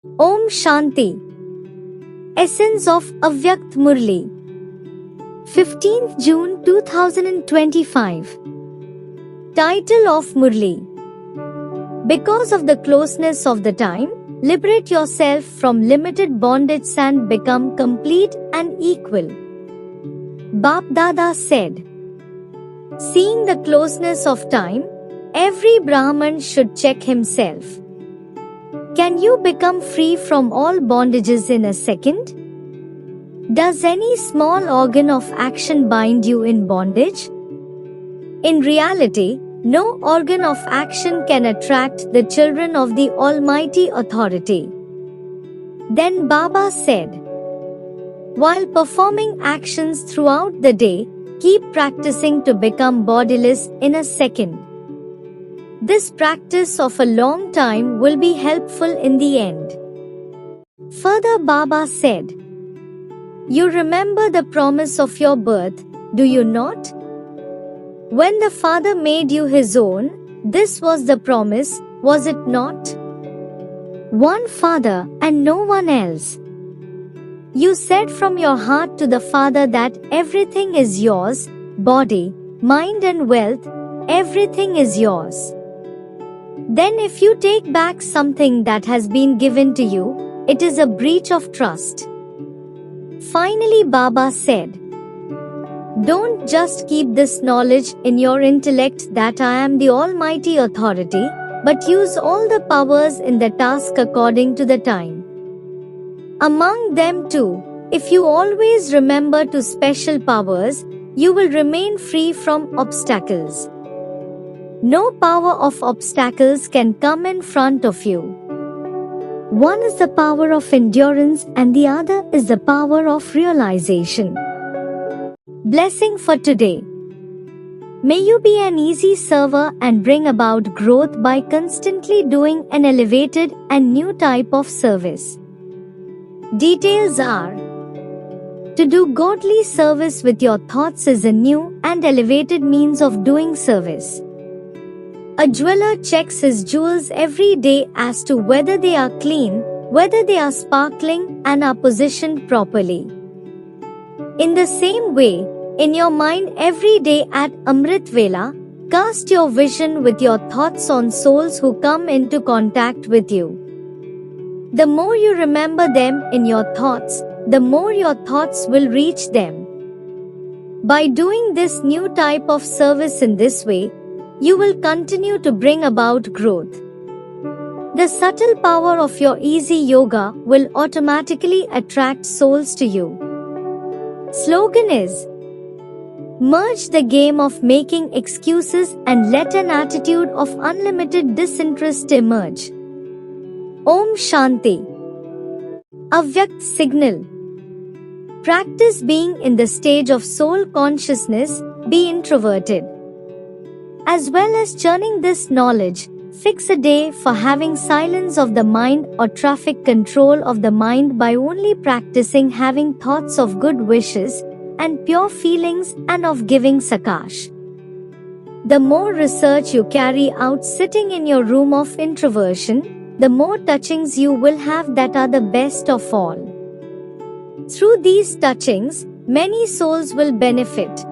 Om Shanti. Essence of Avyakt Murli. 15th June 2025. Title of Murli. Because of the closeness of the time, liberate yourself from limited bondage and become complete and equal. Bap Dada said. Seeing the closeness of time, every Brahman should check himself. Can you become free from all bondages in a second? Does any small organ of action bind you in bondage? In reality, no organ of action can attract the children of the Almighty Authority. Then Baba said, while performing actions throughout the day, keep practicing to become bodiless in a second. This practice of a long time will be helpful in the end. Further Baba said, you remember the promise of your birth, do you not? When the Father made you his own, this was the promise, was it not? One Father and no one else. You said from your heart to the Father that everything is yours, body, mind and wealth, everything is yours. Then if you take back something that has been given to you, it is a breach of trust. Finally Baba said, don't just keep this knowledge in your intellect that I am the Almighty Authority, but use all the powers in the task according to the time. Among them too, if you always remember to special powers, you will remain free from obstacles. No power of obstacles can come in front of you. One is the power of endurance and the other is the power of realization. Blessing for today. May you be an easy server and bring about growth by constantly doing an elevated and new type of service. Details are: to do godly service with your thoughts is a new and elevated means of doing service. A jeweler checks his jewels every day as to whether they are clean, whether they are sparkling and are positioned properly. In the same way, in your mind every day at Amrit Vela, cast your vision with your thoughts on souls who come into contact with you. The more you remember them in your thoughts, the more your thoughts will reach them. By doing this new type of service in this way, you will continue to bring about growth. The subtle power of your easy yoga will automatically attract souls to you. Slogan is, merge the game of making excuses and let an attitude of unlimited disinterest emerge. Om Shanti. Avyakt Signal. Practice being in the stage of soul consciousness, be introverted. As well as churning this knowledge, fix a day for having silence of the mind or traffic control of the mind by only practicing having thoughts of good wishes and pure feelings and of giving sakash. The more research you carry out sitting in your room of introversion, the more touchings you will have that are the best of all. Through these touchings, many souls will benefit.